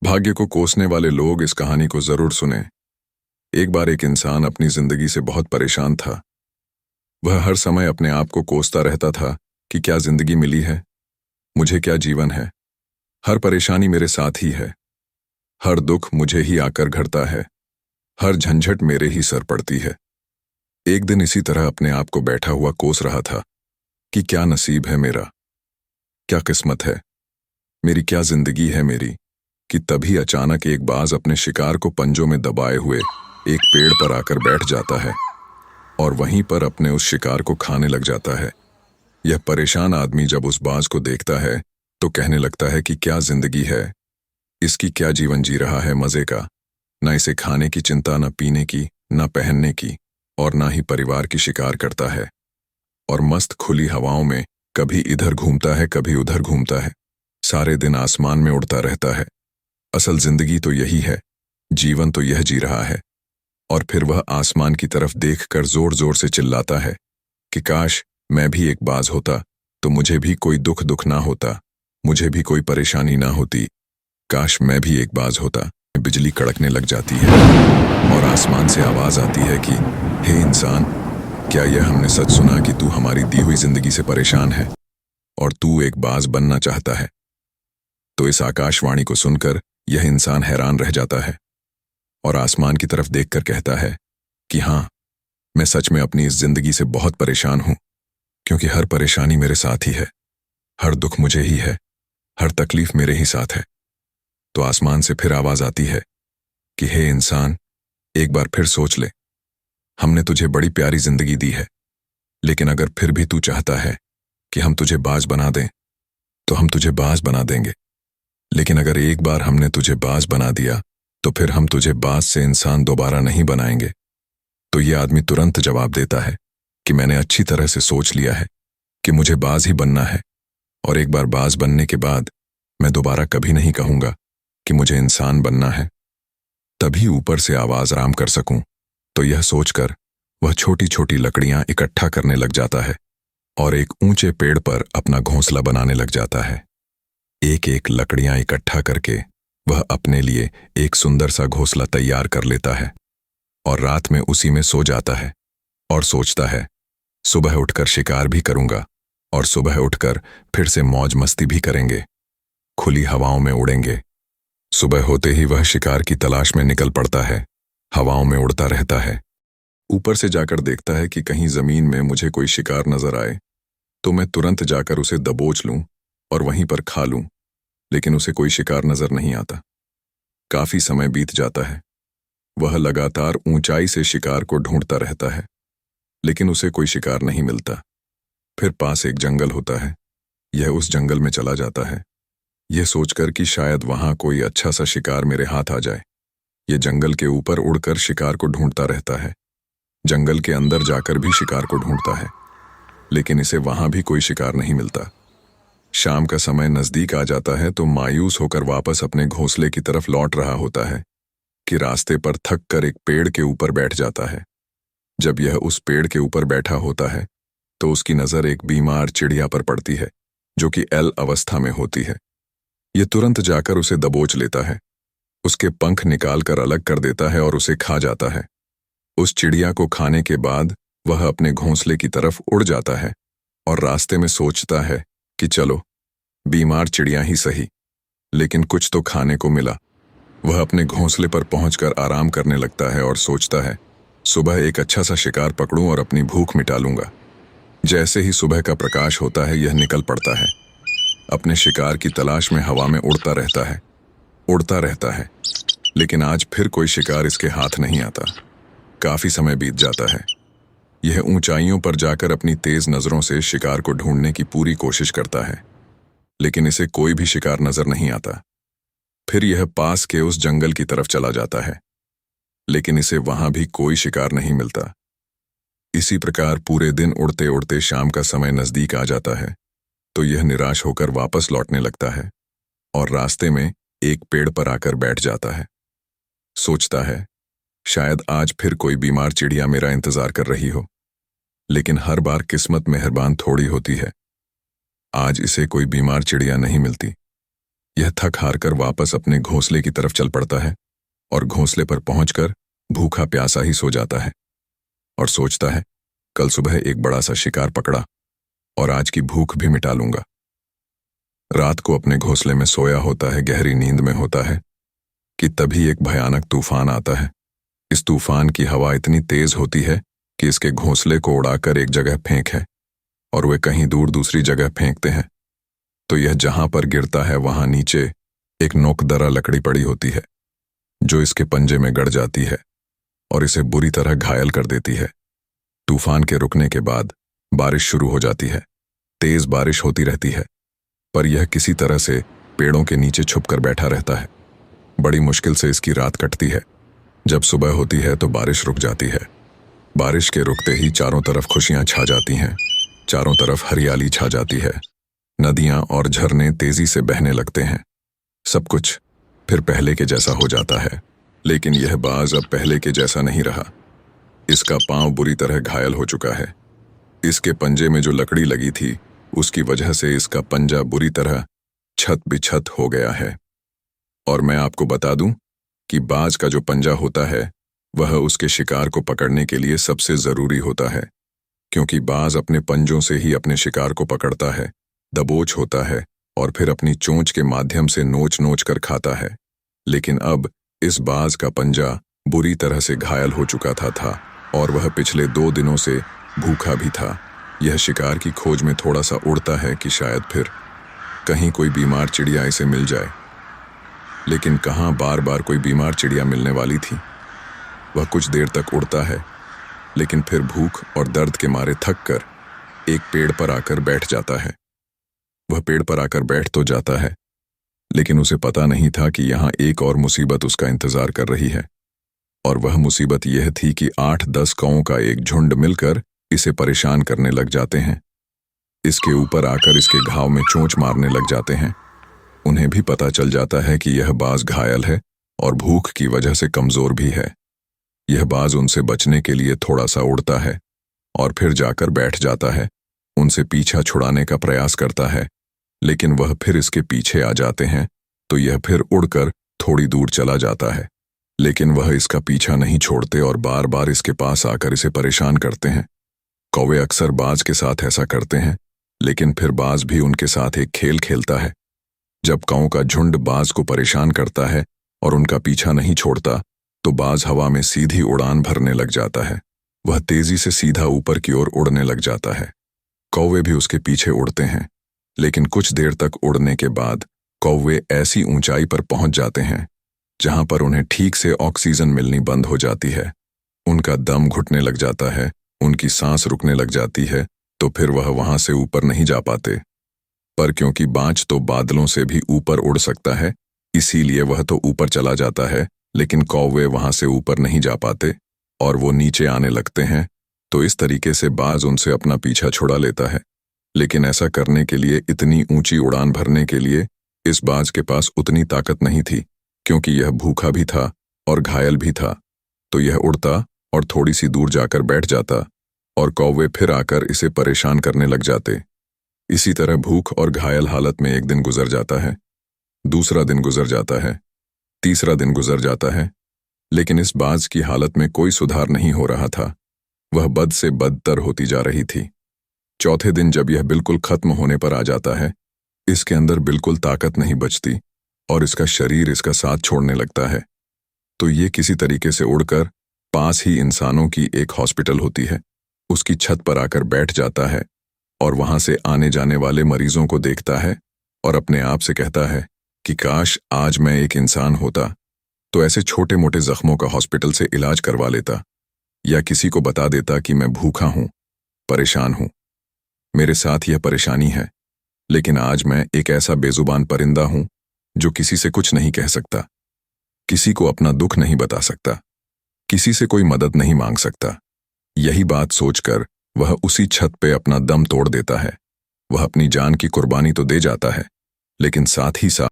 भाग्य को कोसने वाले लोग इस कहानी को जरूर सुने। एक बार एक इंसान अपनी जिंदगी से बहुत परेशान था। वह हर समय अपने आप को कोसता रहता था कि क्या जिंदगी मिली है, मुझे क्या जीवन है। हर परेशानी मेरे साथ ही है, हर दुख मुझे ही आकर घरता है, हर झंझट मेरे ही सर पड़ती है। एक दिन इसी तरह अपने आप को बैठा हुआ कोस रहा था कि क्या नसीब है मेरा, क्या किस्मत है मेरी, क्या जिंदगी है मेरी, कि तभी अचानक एक बाज अपने शिकार को पंजों में दबाए हुए एक पेड़ पर आकर बैठ जाता है और वहीं पर अपने उस शिकार को खाने लग जाता है। यह परेशान आदमी जब उस बाज को देखता है तो कहने लगता है कि क्या जिंदगी है, इसकी क्या जीवन जी रहा है मजे का। न इसे खाने की चिंता, न पीने की, न पहनने की, और न ही परिवार की शिकार करता है। और मस्त खुली हवाओं में कभी इधर घूमता है, कभी उधर घूमता है, सारे दिन आसमान में उड़ता रहता है। असल जिंदगी तो यही है, जीवन तो यह जी रहा है। और फिर वह आसमान की तरफ देखकर जोर जोर से चिल्लाता है कि काश मैं भी एक बाज होता तो मुझे भी कोई दुख ना होता, मुझे भी कोई परेशानी ना होती। काश मैं भी एक बाज होता। बिजली कड़कने लग जाती है और आसमान से आवाज आती है कि हे इंसान, क्या यह हमने सच सुना कि तू हमारी दी हुई जिंदगी से परेशान है और तू एक बाज बनना चाहता है। तो इस आकाशवाणी को सुनकर यह इंसान हैरान रह जाता है और आसमान की तरफ देखकर कहता है कि हाँ, मैं सच में अपनी इस जिंदगी से बहुत परेशान हूं, क्योंकि हर परेशानी मेरे साथ ही है, हर दुख मुझे ही है, हर तकलीफ मेरे ही साथ है। तो आसमान से फिर आवाज आती है कि हे इंसान, एक बार फिर सोच ले, हमने तुझे बड़ी प्यारी जिंदगी दी है, लेकिन अगर फिर भी तू चाहता है कि हम तुझे बाज बना दें तो हम तुझे बाज बना देंगे। लेकिन अगर एक बार हमने तुझे बाज बना दिया तो फिर हम तुझे बाज से इंसान दोबारा नहीं बनाएंगे। तो ये आदमी तुरंत जवाब देता है कि मैंने अच्छी तरह से सोच लिया है कि मुझे बाज ही बनना है, और एक बार बाज बनने के बाद मैं दोबारा कभी नहीं कहूंगा कि मुझे इंसान बनना है। तभी ऊपर से आवाज आराम कर सकूं, तो यह सोचकर वह छोटी छोटी लकड़ियां इकट्ठा करने लग जाता है और एक ऊंचे पेड़ पर अपना घोंसला बनाने लग जाता है। एक एक लकड़ियां इकट्ठा करके वह अपने लिए एक सुंदर सा घोंसला तैयार कर लेता है और रात में उसी में सो जाता है और सोचता है सुबह उठकर शिकार भी करूंगा और सुबह उठकर फिर से मौज मस्ती भी करेंगे, खुली हवाओं में उड़ेंगे। सुबह होते ही वह शिकार की तलाश में निकल पड़ता है, हवाओं में उड़ता रहता है। ऊपर से जाकर देखता है कि कहीं जमीन में मुझे कोई शिकार नजर आए तो मैं तुरंत जाकर उसे दबोच लूं और वहीं पर खा लूं, लेकिन उसे कोई शिकार नजर नहीं आता। काफी समय बीत जाता है, वह लगातार ऊंचाई से शिकार को ढूंढता रहता है, लेकिन उसे कोई शिकार नहीं मिलता। फिर पास एक जंगल होता है, यह उस जंगल में चला जाता है, यह सोचकर कि शायद वहां कोई अच्छा सा शिकार मेरे हाथ आ जाए। यह जंगल के ऊपर उड़कर शिकार को ढूंढता रहता है, जंगल के अंदर जाकर भी शिकार को ढूंढता है, लेकिन इसे वहां भी कोई शिकार नहीं मिलता। शाम का समय नजदीक आ जाता है तो मायूस होकर वापस अपने घोंसले की तरफ लौट रहा होता है कि रास्ते पर थक कर एक पेड़ के ऊपर बैठ जाता है। जब यह उस पेड़ के ऊपर बैठा होता है तो उसकी नजर एक बीमार चिड़िया पर पड़ती है जो कि एल अवस्था में होती है। यह तुरंत जाकर उसे दबोच लेता है, उसके पंख निकालकर अलग कर देता है और उसे खा जाता है। उस चिड़िया को खाने के बाद वह अपने घोंसले की तरफ उड़ जाता है और रास्ते में सोचता है कि चलो बीमार चिड़िया ही सही, लेकिन कुछ तो खाने को मिला। वह अपने घोंसले पर पहुंचकर आराम करने लगता है और सोचता है सुबह एक अच्छा सा शिकार पकड़ूं और अपनी भूख मिटा लूंगा। जैसे ही सुबह का प्रकाश होता है यह निकल पड़ता है, अपने शिकार की तलाश में हवा में उड़ता रहता है, लेकिन आज फिर कोई शिकार इसके हाथ नहीं आता। काफी समय बीत जाता है, यह ऊंचाइयों पर जाकर अपनी तेज नजरों से शिकार को ढूंढने की पूरी कोशिश करता है, लेकिन इसे कोई भी शिकार नजर नहीं आता। फिर यह पास के उस जंगल की तरफ चला जाता है, लेकिन इसे वहां भी कोई शिकार नहीं मिलता। इसी प्रकार पूरे दिन उड़ते उड़ते शाम का समय नजदीक आ जाता है तो यह निराश होकर वापस लौटने लगता है और रास्ते में एक पेड़ पर आकर बैठ जाता है। सोचता है शायद आज फिर कोई बीमार चिड़िया मेरा इंतजार कर रही हो, लेकिन हर बार किस्मत मेहरबान थोड़ी होती है। आज इसे कोई बीमार चिड़िया नहीं मिलती। यह थक हार कर वापस अपने घोंसले की तरफ चल पड़ता है और घोंसले पर पहुंचकर भूखा प्यासा ही सो जाता है और सोचता है, कल सुबह एक बड़ा सा शिकार पकड़ा और आज की भूख भी मिटा लूंगा। रात को अपने घोंसले में सोया होता है, गहरी नींद में होता है कि तभी एक भयानक तूफान आता है। इस तूफान की हवा इतनी तेज होती है कि इसके घोंसले को उड़ाकर एक जगह फेंक है और वे कहीं दूर दूसरी जगह फेंकते हैं। तो यह जहां पर गिरता है वहां नीचे एक नोकदरा लकड़ी पड़ी होती है जो इसके पंजे में गड़ जाती है और इसे बुरी तरह घायल कर देती है। तूफान के रुकने के बाद बारिश शुरू हो जाती है। तेज बारिश होती रहती है, पर यह किसी तरह से पेड़ों के नीचे छुपकर बैठा रहता है। बड़ी मुश्किल से इसकी रात कटती है। जब सुबह होती है तो बारिश रुक जाती है। बारिश के रुकते ही चारों तरफ खुशियां छा जाती हैं, चारों तरफ हरियाली छा जाती है। नदियां और झरने तेजी से बहने लगते हैं। सब कुछ फिर पहले के जैसा हो जाता है, लेकिन यह बाज अब पहले के जैसा नहीं रहा। इसका पांव बुरी तरह घायल हो चुका है। इसके पंजे में जो लकड़ी लगी थी उसकी वजह से इसका पंजा बुरी तरह छत बिछत हो गया है। और मैं आपको बता दूं कि बाज का जो पंजा होता है वह उसके शिकार को पकड़ने के लिए सबसे जरूरी होता है, क्योंकि बाज अपने पंजों से ही अपने शिकार को पकड़ता है, दबोच होता है और फिर अपनी चोंच के माध्यम से नोच नोच कर खाता है। लेकिन अब इस बाज का पंजा बुरी तरह से घायल हो चुका था और वह पिछले 2 दिनों से भूखा भी था। यह शिकार की खोज में थोड़ा सा उड़ता है कि शायद फिर कहीं कोई बीमार चिड़िया इसे मिल जाए, लेकिन कहाँ बार बार कोई बीमार चिड़िया मिलने वाली थी। वह कुछ देर तक उड़ता है, लेकिन फिर भूख और दर्द के मारे थक कर एक पेड़ पर आकर बैठ जाता है। वह पेड़ पर आकर बैठ तो जाता है, लेकिन उसे पता नहीं था कि यहाँ एक और मुसीबत उसका इंतजार कर रही है। और वह मुसीबत यह थी कि 8-10 कौओं का एक झुंड मिलकर इसे परेशान करने लग जाते हैं। इसके ऊपर आकर इसके घाव में चोंच मारने लग जाते हैं। उन्हें भी पता चल जाता है कि यह बाज घायल है और भूख की वजह से कमजोर भी है। यह बाज उनसे बचने के लिए थोड़ा सा उड़ता है और फिर जाकर बैठ जाता है। उनसे पीछा छुड़ाने का प्रयास करता है, लेकिन वह फिर इसके पीछे आ जाते हैं, तो यह फिर उड़कर थोड़ी दूर चला जाता है। लेकिन वह इसका पीछा नहीं छोड़ते और बार बार इसके पास आकर इसे परेशान करते हैं। कौवे अक्सर बाज के साथ ऐसा करते हैं, लेकिन फिर बाज भी उनके साथ एक खेल खेलता है। जब कौओं का झुंड बाज को परेशान करता है और उनका पीछा नहीं छोड़ता, तो बाज हवा में सीधी उड़ान भरने लग जाता है। वह तेजी से सीधा ऊपर की ओर उड़ने लग जाता है। कौवे भी उसके पीछे उड़ते हैं, लेकिन कुछ देर तक उड़ने के बाद कौवे ऐसी ऊंचाई पर पहुंच जाते हैं जहां पर उन्हें ठीक से ऑक्सीजन मिलनी बंद हो जाती है। उनका दम घुटने लग जाता है, उनकी सांस रुकने लग जाती है, तो फिर वह वहां से ऊपर नहीं जा पाते। पर क्योंकि बाज तो बादलों से भी ऊपर उड़ सकता है, इसीलिए वह तो ऊपर चला जाता है, लेकिन कौवे वहां से ऊपर नहीं जा पाते और वो नीचे आने लगते हैं। तो इस तरीके से बाज उनसे अपना पीछा छुड़ा लेता है। लेकिन ऐसा करने के लिए, इतनी ऊंची उड़ान भरने के लिए इस बाज के पास उतनी ताकत नहीं थी, क्योंकि यह भूखा भी था और घायल भी था। तो यह उड़ता और थोड़ी सी दूर जाकर बैठ जाता और कौवे फिर आकर इसे परेशान करने लग जाते। इसी तरह भूख और घायल हालत में एक दिन गुजर जाता है, दूसरा दिन गुजर जाता है, तीसरा दिन गुजर जाता है, लेकिन इस बाज की हालत में कोई सुधार नहीं हो रहा था। वह बद से बदतर होती जा रही थी। चौथे दिन जब यह बिल्कुल खत्म होने पर आ जाता है, इसके अंदर बिल्कुल ताकत नहीं बचती और इसका शरीर इसका साथ छोड़ने लगता है। तो ये किसी तरीके से उड़कर पास ही इंसानों की एक हॉस्पिटल होती है, उसकी छत पर आकर बैठ जाता है और वहां से आने जाने वाले मरीजों को देखता है और अपने आप से कहता है कि काश आज मैं एक इंसान होता तो ऐसे छोटे मोटे जख्मों का हॉस्पिटल से इलाज करवा लेता, या किसी को बता देता कि मैं भूखा हूं, परेशान हूं, मेरे साथ यह परेशानी है, लेकिन आज मैं एक ऐसा बेजुबान परिंदा हूं जो किसी से कुछ नहीं कह सकता, किसी को अपना दुख नहीं बता सकता, किसी से कोई मदद नहीं मांग सकता। यही बात सोचकर वह उसी छत पे अपना दम तोड़ देता है। वह अपनी जान की कुर्बानी तो दे जाता है, लेकिन साथ ही साथ